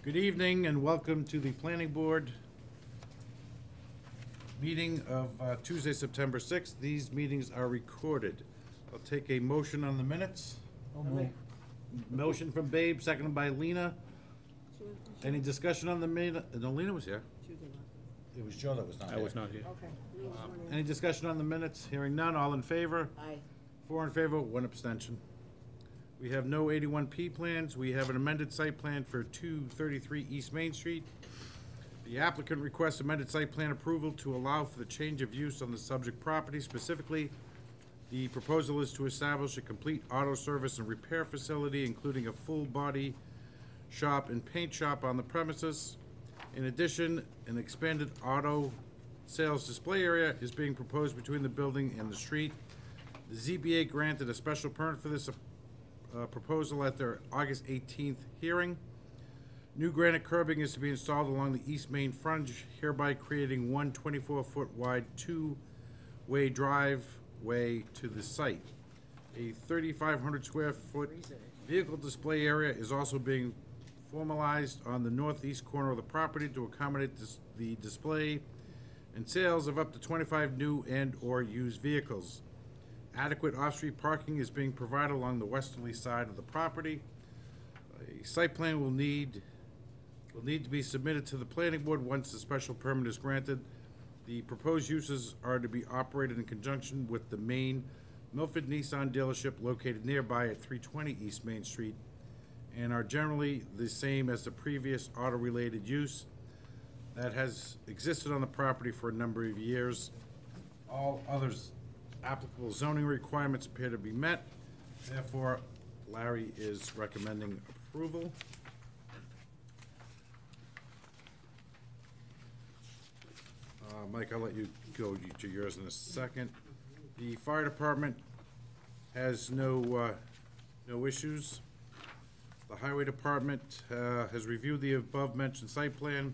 Good evening and welcome to the Planning Board meeting of Tuesday, September 6th. These meetings are recorded. I'll take a motion on the minutes. Motion from Babe, seconded by Lena. Any discussion on the minute? No, Lena was here. It was Joe that was not here. I was not here. Okay. Any discussion on the minutes? Hearing none, all in favor? Aye. 4 in favor, 1 abstention. We have no 81P plans. We have an amended site plan for 233 East Main Street. The applicant requests amended site plan approval to allow for the change of use on the subject property. Specifically, the proposal is to establish a complete auto service and repair facility, including a full body shop and paint shop on the premises. In addition, an expanded auto sales display area is being proposed between the building and the street. The ZBA granted a special permit for this proposal at their August 18th hearing. New granite curbing is to be installed along the east main frontage, hereby creating one 24-foot wide two-way driveway to the site. A 3,500 square foot vehicle display area is also being formalized on the northeast corner of the property to accommodate the display and sales of up to 25 new and/or used vehicles. Adequate off-street parking is being provided along the westerly side of the property. A site plan will need to be submitted to the planning board once the special permit is granted. The proposed uses are to be operated in conjunction with the main Milford Nissan dealership located nearby at 320 East Main Street and are generally the same as the previous auto-related use that has existed on the property for a number of years. All others applicable zoning requirements appear to be met. Therefore, Larry is recommending approval. Mike, I'll let you go to yours in a second. The fire department has no issues. The highway department has reviewed the above-mentioned site plan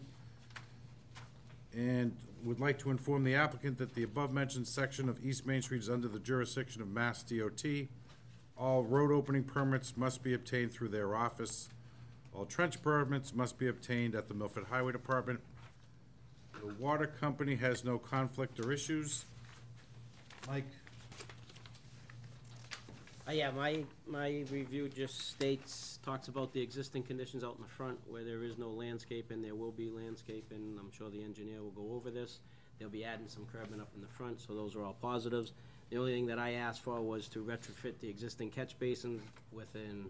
and would like to inform the applicant that the above-mentioned section of East Main Street is under the jurisdiction of Mass DOT. All road opening permits must be obtained through their office. All trench permits must be obtained at the Milford Highway Department. The water company has no conflict or issues. Mike? Yeah, my review just talks about the existing conditions out in the front where there is no landscaping. There will be landscaping. I'm sure the engineer will go over this. They'll be adding some curbing up in the front, so those are all positives. The only thing that I asked for was to retrofit the existing catch basins within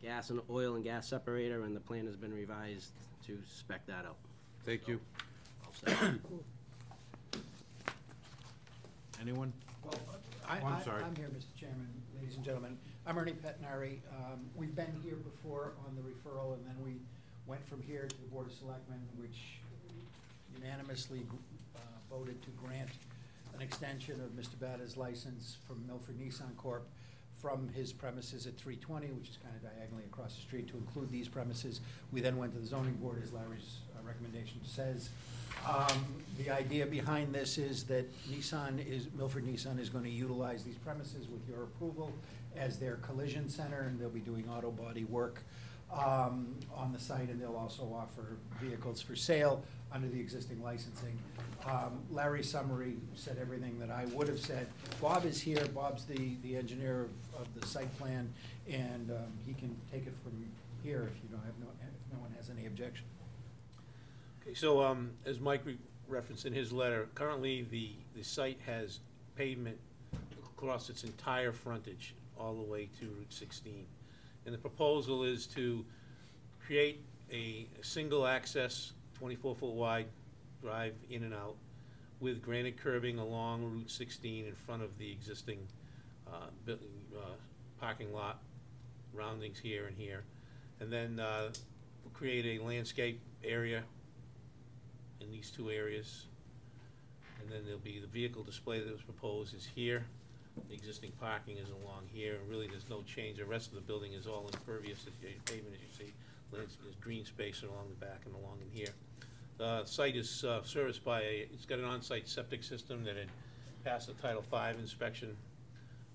gas and oil and gas separator, and the plan has been revised to spec that out. Thank you. Anyone? Well, I'm sorry. I'm here, Mr. Chairman, ladies and gentlemen. I'm Ernie Pettinari. We've been here before on the referral, and then we went from here to the Board of Selectmen, which unanimously voted to grant an extension of Mr. Batta's license from Milford Nissan Corp. From his premises at 320, which is kind of diagonally across the street, to include these premises. We then went to the zoning board, as Larry's recommendation says. The idea behind this is that Milford Nissan is going to utilize these premises with your approval as their collision center, and they'll be doing auto body work on the site, and they'll also offer vehicles for sale under the existing licensing. Larry's summary said everything that I would have said. Bob is here. Bob's the engineer of the site plan, and he can take it from here if no one has any objection. Okay, so as Mike referenced in his letter, currently the site has pavement across its entire frontage all the way to Route 16. And the proposal is to create a single access 24-foot wide drive in and out with granite curbing along Route 16 in front of the existing parking lot roundings here and here. And then we'll create a landscape area in these two areas. And then there'll be the vehicle display that was proposed is here. The existing parking is along here, and really there's no change. The rest of the building is all impervious pavement, as you see. There's green space along the back and along in here. The site is serviced by it's got an on-site septic system that had passed the Title V inspection.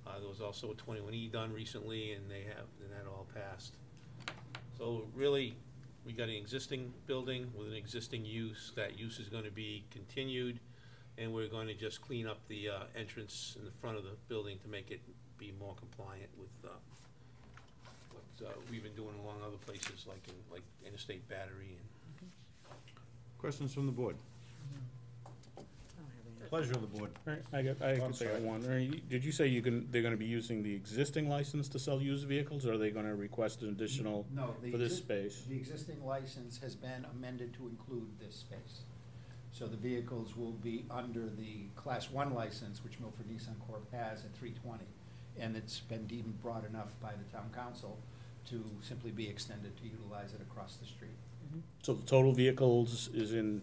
There was also a 21E done recently, and that all passed. So really, we got an existing building with an existing use. That use is gonna be continued, and we're going to just clean up the entrance in the front of the building to make it be more compliant with what we've been doing along other places, like Interstate Battery and. Questions from the board? Pleasure of the board. I can say one. Did you say they're gonna be using the existing license to sell used vehicles, or are they gonna request an additional No, for this space? The existing license has been amended to include this space. So the vehicles will be under the Class 1 license, which Milford Nissan Corp. Has at 320. And it's been deemed broad enough by the town council to simply be extended to utilize it across the street. So the total vehicles is in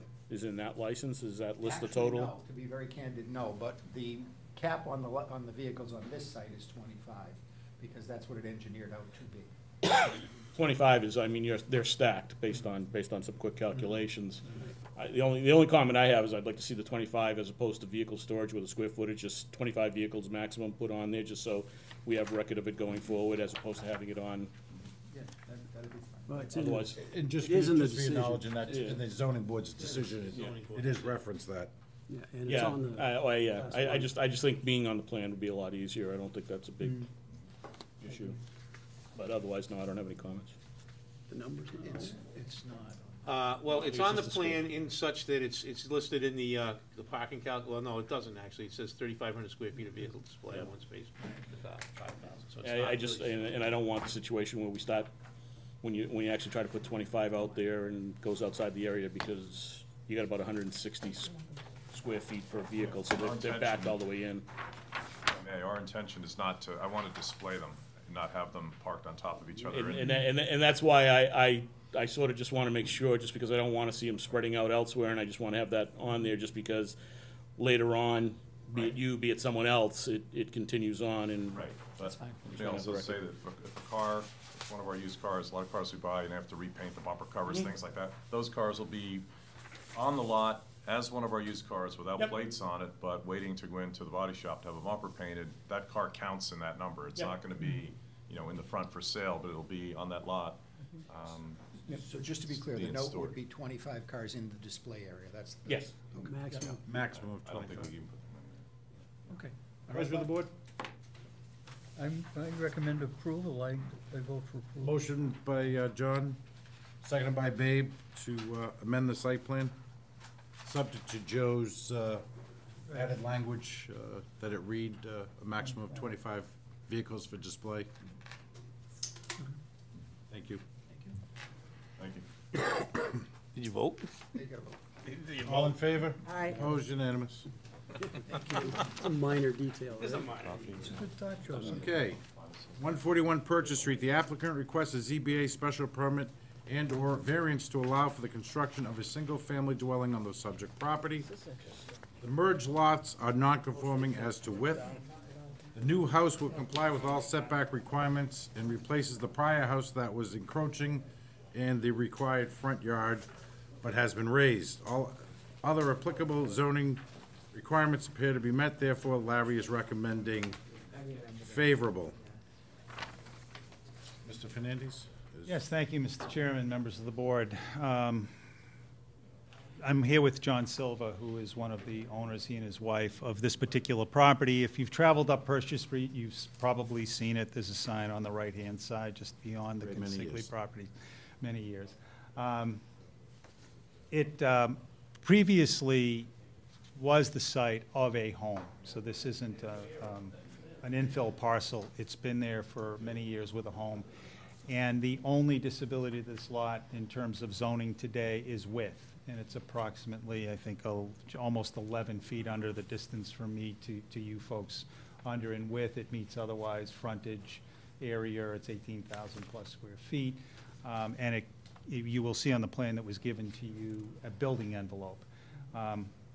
that license? Is that list the Actually, total? no, to be very candid, no, but the cap on the vehicles on this site is 25, because that's what it engineered out to be. 25 is, I mean, they're stacked based on some quick calculations. The only comment I have is I'd like to see the 25 as opposed to vehicle storage with a square footage, just 25 vehicles maximum put on there, just so we have record of it going forward, as opposed to having it on Yeah, that'd be fine. Well, it's in, otherwise. And just It is in the just for your decision. knowledge, and that's Yeah. in the zoning board's decision, Zoning board. it is referenced that. yeah, and it's Yeah, on the. yeah, last I one. just think being on the plan would be a lot easier. I don't think that's a big issue. But otherwise, no, I don't have any comments. The numbers now. It's not. Well, it's on the It's just a square. plan in such that it's listed in the parking well, no, it doesn't actually. It says 3,500 square feet of vehicle display in one space, 5,000, so it's not I just, really- and I don't want the situation where we start, when you actually try to put 25 out there and goes outside the area, because you got about 160 square feet per vehicle, so they're backed all the way in. Yeah, our intention is not to, I want to display them, and not have them parked on top of each other. And that's why I sort of just want to make sure, just because I don't want to see them spreading out elsewhere, and I just want to have that on there, just because later on, be it you, be it someone else, it continues on and. Right, That's but fine. they also say that if a car, if one of our used cars, a lot of cars we buy and have to repaint the bumper covers, things like that, those cars will be on the lot as one of our used cars without Yep. plates on it, but waiting to go into the body shop to have a bumper painted. That car counts in that number. It's Yep. not gonna be, in the front for sale, but it'll be on that lot. So just to be clear, the Being note stored. would be 25 cars in the display area, that's the. Yes. Maximum. Maximum of I don't think 25. we can put them in. Okay. Pleasure of the board? I recommend approval, I vote for approval. Motion by John, seconded by Babe, to amend the site plan, subject to Joe's added language, that it read a maximum of 25 vehicles for display. Thank you. Thank you. Did you vote? There you go. All in favor? Aye. Opposed, unanimous. A minor detail. There's a right? minor. It's a good thought, Joseph. Okay. 141 Purchase Street, the applicant requests a ZBA special permit and/or variance to allow for the construction of a single-family dwelling on the subject property. The merged lots are non-conforming as to width. The new house will comply with all setback requirements and replaces the prior house that was encroaching and the required front yard, but has been raised. All other applicable zoning requirements appear to be met, therefore Larry is recommending favorable. Mr. Fernandez? Yes, thank you, Mr. Chairman, members of the board. I'm here with John Silva, who is one of the owners, he and his wife, of this particular property. If you've traveled up Purchase Street, you've probably seen it. There's a sign on the right-hand side, just beyond the Very many Consigley years. property. Many years. It previously was the site of a home, so this isn't an infill parcel. It's been there for many years with a home. And the only disability of this lot in terms of zoning today is width. And it's approximately, I think, almost 11 feet under the distance from me to you folks under in width. It meets otherwise frontage area. It's 18,000 plus square feet. And you will see on the plan that was given to you a building envelope.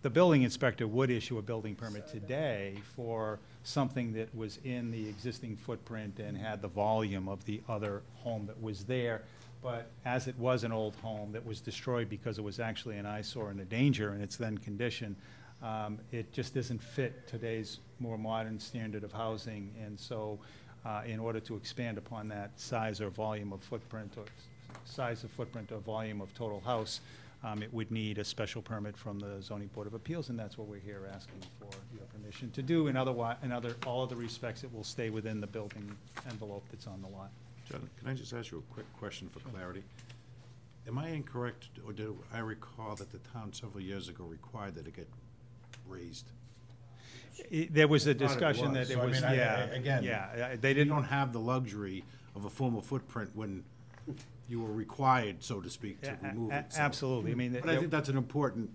The building inspector would issue a building permit today for something that was in the existing footprint and had the volume of the other home that was there. But as it was an old home that was destroyed because it was actually an eyesore and a danger in its then condition, it just doesn't fit today's more modern standard of housing. And so in order to expand upon that size or volume of footprint or size of footprint or volume of total house, it would need a special permit from the zoning board of appeals, and that's what we're here asking for your permission to do. In all other respects, it will stay within the building envelope that's on the lot. John, can I just ask you a quick question for clarity? Am I incorrect, or do I recall that the town several years ago required that it get raised? There was a Thought it discussion that was. it So, I was, mean, yeah, again, yeah, they They didn't. don't have the luxury of a formal footprint when you were required, so to speak, to remove it. so- Absolutely, I mean, But I think that's an important,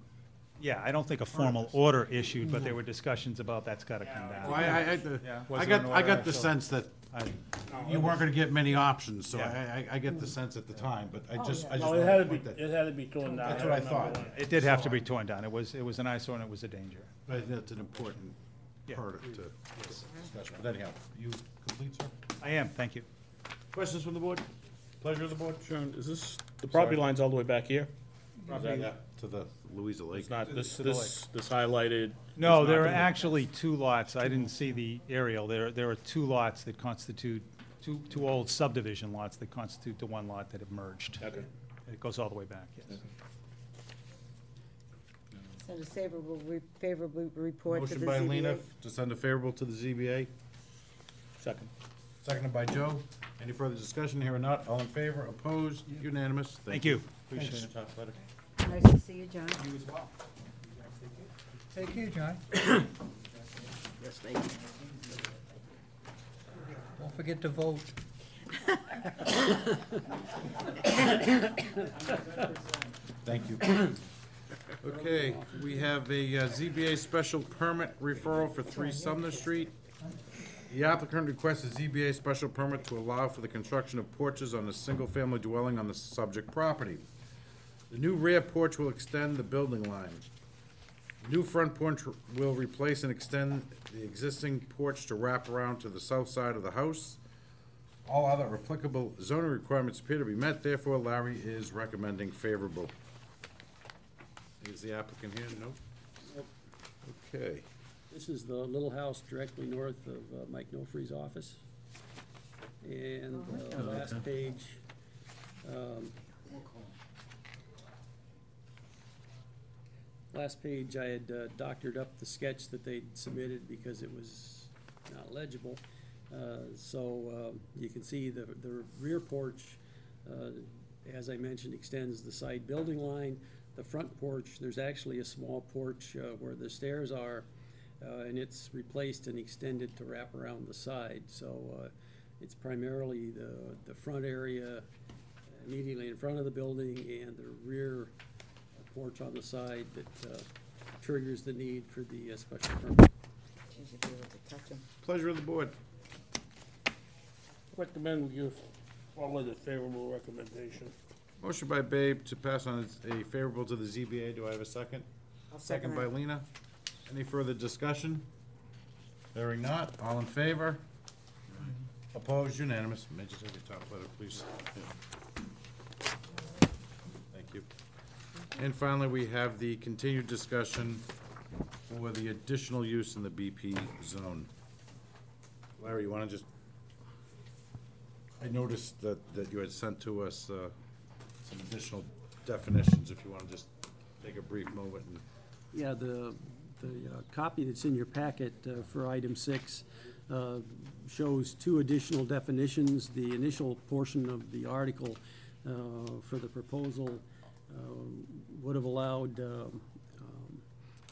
yeah, I don't think a formal order issued, but there were discussions about that's gotta come down. well, Yeah, was I there got, an I got order? the So- sense that I- you weren't gonna get many options, so Yeah. I get the sense at the time, but I just No, wanted it had to to be, point that. it had to be torn down. That's what I remember thought. when- It did have to be torn down, it was an eyesore and it was a danger. But I think that's an important Yeah. part to this discussion. But anyhow, you complete, sir? I am, thank you. Questions from the board? Pleasure of the board? Sharon, is this, the property line's all the way back here? To the Louisa Lake. It's not, this to the highlighted? No, is there not are the- actually two lots, I didn't see the aerial, there are two lots that constitute, two old subdivision lots that constitute the one lot that have merged. Okay. It goes all the way back, yes. Send a favorable report to Motion the by ZBA. Lena to send a favorable to the ZBA, Second. seconded by Joe. Any further discussion? Here or not? All in favor? Opposed? Unanimous? Thank you. Appreciate it. Letter. Nice to see you, John. You as well. Take care, John. Yes, thank you. Don't forget to vote. Thank you. Okay, we have a ZBA special permit referral for 3 Sumner Street. The applicant requests a ZBA special permit to allow for the construction of porches on a single-family dwelling on the subject property. The new rear porch will extend the building line. The new front porch will replace and extend the existing porch to wrap around to the south side of the house. All other applicable zoning requirements appear to be met, therefore Larry is recommending favorable. Is the applicant here? No? Okay. This is the little house directly north of Mike Nofri's office. And the last page, I had doctored up the sketch that they'd submitted because it was not legible. You can see the rear porch, as I mentioned, extends the side building line. The front porch, there's actually a small porch where the stairs are, and it's replaced and extended to wrap around the side. So it's primarily the front area immediately in front of the building and the rear porch on the side that triggers the need for the special permit. You should be able to touch 'em. Pleasure of the board. Recommend you follow the favorable recommendation. Motion by Babe to pass on a favorable to the ZBA. Do I have a second? I'll Second second by that. Lena. Any further discussion? Hearing not, all in favor? Opposed, unanimous. May I just have your top letter, please? Thank you. And finally, we have the continued discussion for the additional use in the BP zone. Larry, you wanna just, I noticed that you had sent to us, some additional definitions, if you wanna just take a brief moment and. Yeah, the copy that's in your packet for item 6 shows 2 additional definitions. The initial portion of the article for the proposal would have allowed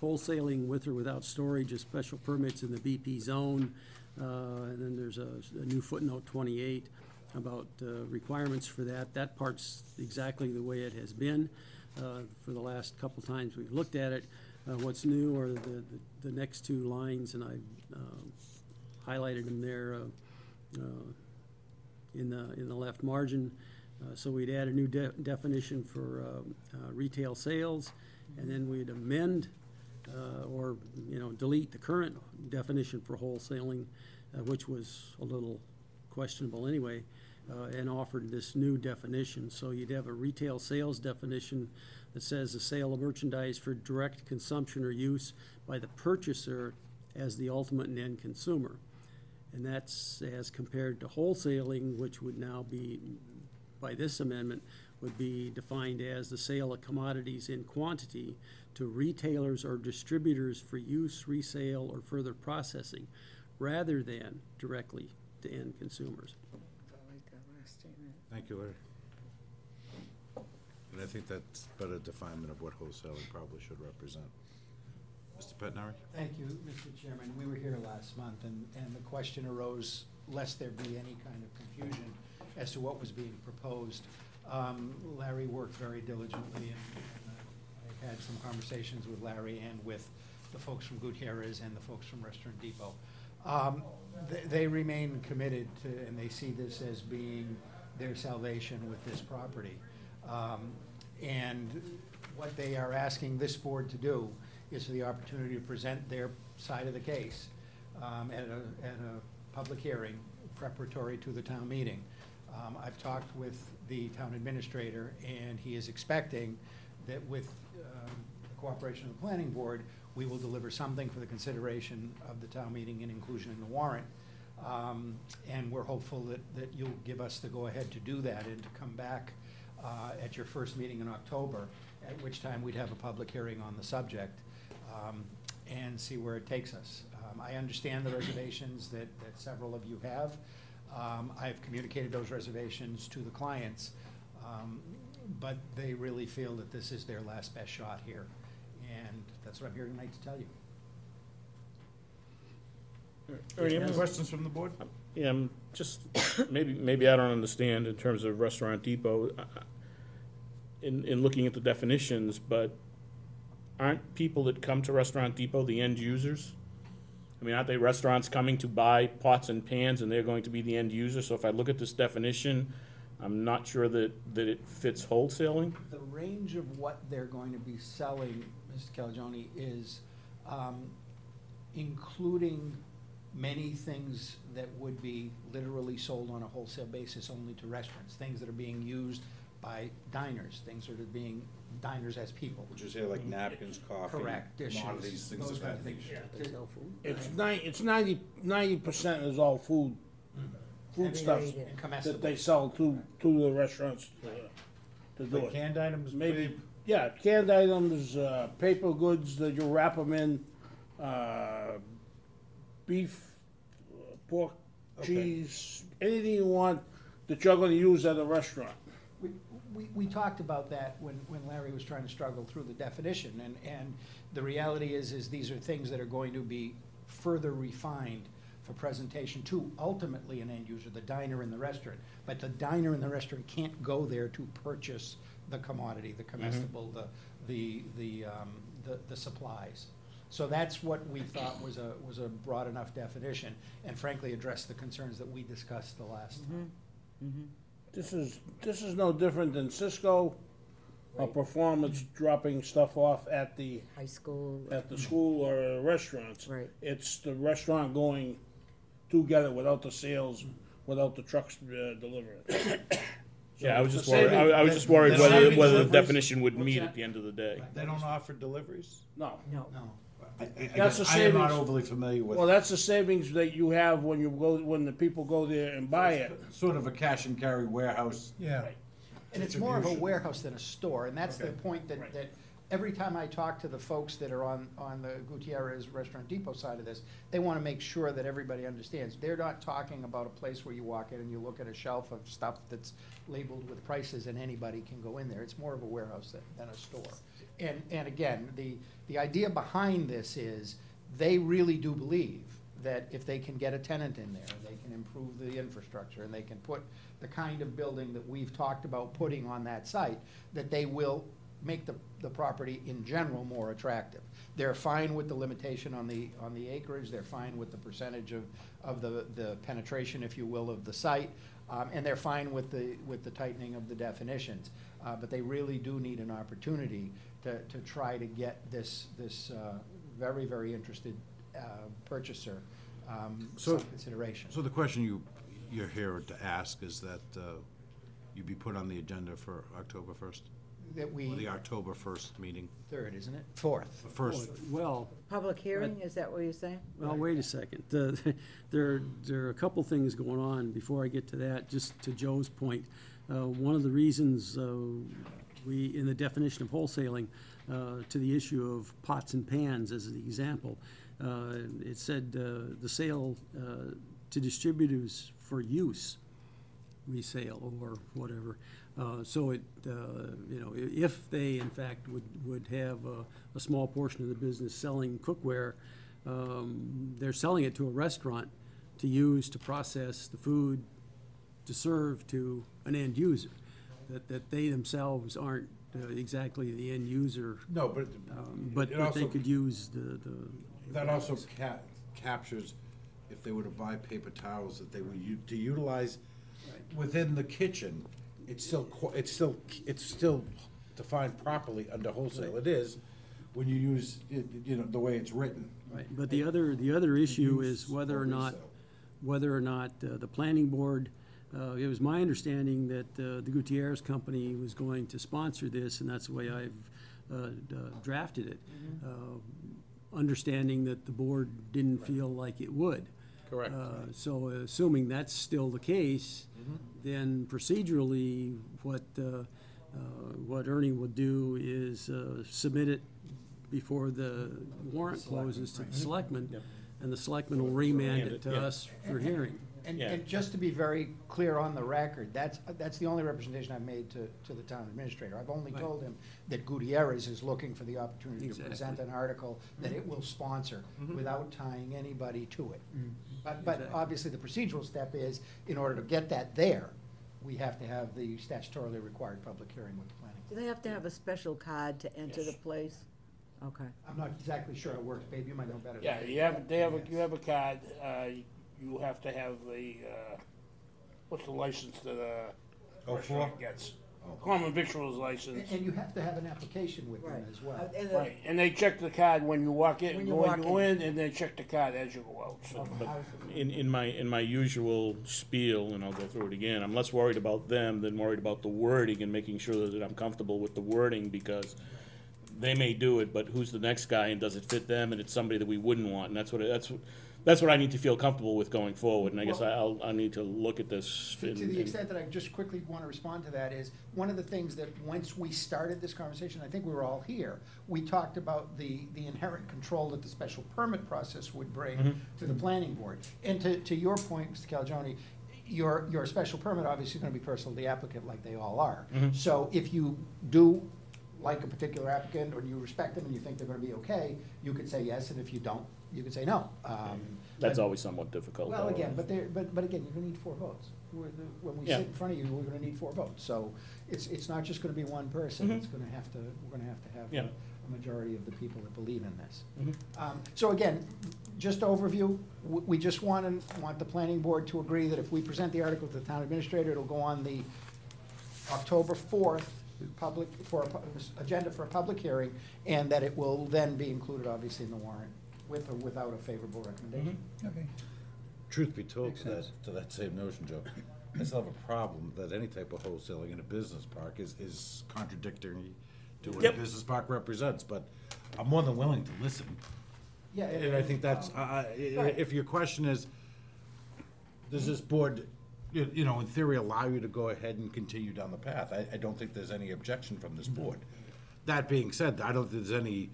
wholesaling with or without storage of special permits in the BP zone. And then there's a new footnote 28 about requirements for that. That part's exactly the way it has been for the last couple times we've looked at it. What's new are the next 2 lines, and I highlighted them there in the left margin. So we'd add a new definition for retail sales, and then we'd amend or delete the current definition for wholesaling, which was a little questionable anyway, and offered this new definition. So you'd have a retail sales definition that says the sale of merchandise for direct consumption or use by the purchaser as the ultimate and end consumer. And that's as compared to wholesaling, which would now be by this amendment would be defined as the sale of commodities in quantity to retailers or distributors for use, resale, or further processing, rather than directly to end consumers. I like that last statement. Thank you, Larry. And I think that's better definement of what wholesaling probably should represent. Mr. Pettinari? Thank you, Mr. Chairman. We were here last month, and the question arose, lest there be any kind of confusion as to what was being proposed. Larry worked very diligently, and I've had some conversations with Larry and with the folks from Gutierrez and the folks from Restaurant Depot. They remain committed to, and they see this as being their salvation with this property. And what they are asking this board to do is for the opportunity to present their side of the case at a public hearing preparatory to the town meeting. I've talked with the town administrator, and he is expecting that with the cooperation of the planning board, we will deliver something for the consideration of the town meeting and inclusion in the warrant. And we're hopeful that you'll give us the go-ahead to do that and to come back at your first meeting in October, at which time we'd have a public hearing on the subject and see where it takes us. I understand the reservations that several of you have. I've communicated those reservations to the clients, but they really feel that this is their last best shot here. And that's what I'm here tonight to tell you. Any other questions from the board? Yeah, I'm just, maybe I don't understand in terms of Restaurant Depot, in looking at the definitions, but aren't people that come to Restaurant Depot the end users? I mean, aren't they restaurants coming to buy pots and pans and they're going to be the end user? So if I look at this definition, I'm not sure that it fits wholesaling. The range of what they're going to be selling, Mr. Calagione, is including many things that would be literally sold on a wholesale basis only to restaurants, things that are being used by diners, things that are being diners as people. Would you say like napkins, coffee? Correct, dishes, commodities, things those of that kinds of nature? things. It's 90% is all food stuff Related. And that comestible. they sell to the restaurants to do Like it. canned items? Maybe, yeah, canned items, paper goods that you wrap them in, beef, pork, Okay. cheese, anything you want that you're gonna use at a restaurant. We talked about that when Larry was trying to struggle through the definition, and the reality is these are things that are going to be further refined for presentation to ultimately an end user, the diner in the restaurant. But the diner in the restaurant can't go there to purchase the commodity, the comestible, the supplies. So that's what we thought was a broad enough definition, and frankly addressed the concerns that we discussed the last time. This is no different than Cisco or Performance dropping stuff off at the High school. school or restaurants. Right. It's the restaurant going to get it without the sales, without the trucks delivering it. Yeah, I was it's just the worried, saving- I was just worried the whether savings the difference- definition would What's meet that? at the end of the day. They don't offer deliveries? No. No. No. That's the I am not savings. overly familiar with. Well, that's the savings that you have when the people go there and buy it. Sort of a cash and carry warehouse. Yeah. And it's more of a warehouse than a store, and that's the Okay. point that every time I talk to the folks that are on the Gutierrez Restaurant Depot side of this, they want to make sure that everybody understands. They're not talking about a place where you walk in and you look at a shelf of stuff that's labeled with prices and anybody can go in there. It's more of a warehouse than a store. And again, the idea behind this is they really do believe that if they can get a tenant in there, they can improve the infrastructure, and they can put the kind of building that we've talked about putting on that site, that they will make the property in general more attractive. They're fine with the limitation on the acreage, they're fine with the percentage of the penetration, if you will, of the site, and they're fine with the tightening of the definitions. But they really do need an opportunity to try to get this very, very interested purchaser So- some consideration. So the question you're here to ask is that you be put on the agenda for October 1st? That Or the we, October 1st meeting? third, isn't it? Fourth. The first, Well, Public hearing, is that what you're saying? well, wait a second. There are a couple things going on before I get to that, just to Joe's point. One of the reasons we, in the definition of wholesaling, to the issue of pots and pans as an example, it said the sale to distributors for use, resale or whatever. So it, you know, if they in fact would have a small portion of the business selling cookware, they're selling it to a restaurant to use to process the food to serve to an end user. That they themselves aren't exactly the end user, No, but but it they also- could use the. that also captures if they were to buy paper towels that they were to utilize within the kitchen. It's still defined properly under wholesale. It is when you use it, you know, the way it's written. Right, but the other issue is Use whether or or not, resale. the planning board, it was my understanding that the Gutierrez Company was going to sponsor this, and that's the way I've drafted it. Understanding that the board didn't feel like it would. Correct. So assuming that's still the case, then procedurally, what Ernie would do is submit it before the warrant closes to the selectmen, and the selectmen will remand it to us for hearing. And just to be very clear on the record, that's the only representation I've made to the town administrator. I've only Right. told him that Gutierrez is looking for the opportunity to present Exactly. an article that it will sponsor without tying anybody to it. But Exactly. obviously, the procedural step is, in order to get that there, we have to have the statutorily required public hearing with the planning. Do they have to have a special card to enter the place? Okay. I'm not exactly sure how it works, babe, you might know better. than Yeah, me. you have a card, you have to have a, what's the license that a restaurant gets? Common victuals license. And you have to have an application with them Right. as well. And Right, and they check the card when you walk in, When you when walk you go in. in, and they check the card as you go out, so. In my usual spiel, and I'll go through it again, I'm less worried about them than worried about the wording and making sure that I'm comfortable with the wording, because they may do it, but who's the next guy, and does it fit them, and it's somebody that we wouldn't want, and that's what I need to feel comfortable with going forward, and I guess I'll need to look at this. To the extent that I just quickly want to respond to that is, one of the things that, once we started this conversation, I think we were all here, we talked about the inherent control that the special permit process would bring to the planning board. And to your point, Mr. Calagione, your special permit obviously is going to be personal to the applicant, like they all are. So if you do like a particular applicant, or you respect them and you think they're going to be okay, you could say yes, and if you don't, you could say no. That's but- always somewhat difficult. Well, though. again, but again, you're gonna need 4 votes. When we Yeah. sit in front of you, we're gonna need 4 votes. So it's not just gonna be one person, it's gonna have to, we're gonna have to have Yeah. a majority of the people that believe in this. So again, just overview, we just want the planning board to agree that if we present the article to the town administrator, it'll go on the October 4th agenda for a public hearing, and that it will then be included, obviously, in the warrant, with or without a favorable recommendation. Okay. Truth be told, Makes sense. to that same notion, Joe, I still have a problem that any type of wholesaling in a business park is contradictory to what a Yep. business park represents, but I'm more than willing to listen. Yeah, And I think that's, if your question is, does this board, you know, in theory, allow you to go ahead and continue down the path? I don't think there's any objection from this board. That being said, I don't think there's any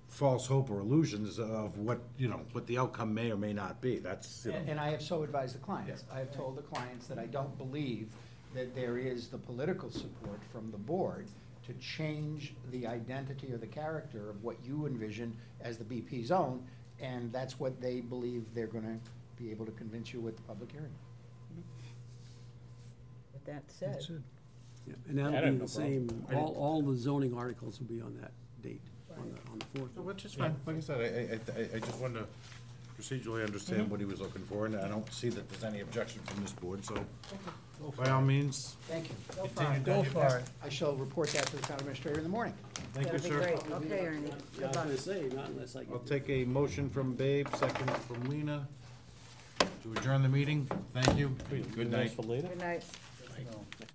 false hope or illusions of what, you know, what the outcome may or may not be. That's, you know. And I have so advised the clients. I have told the clients that I don't believe that there is the political support from the board to change the identity or the character of what you envision as the BP zone, and that's what they believe they're gonna be able to convince you with the public hearing. With that said, That's it. Yeah, and I that'll don't be know, the same, all the zoning articles will be on that date, on the 4th. Which is fine, like I said, I just wanted to procedurally understand what he was looking for, and I don't see that there's any objection from this board, so by all means, Thank you. continue Go down your for path. it. I shall report that to the town administrator in the morning. Thank you, that'd be sir. great. Okay, Ernie. Yeah, I was Goodbye. gonna say, not unless I get. I'll take a motion from Babe, second from Lena, to adjourn the meeting. Thank you. Good night. For later? Good night. No.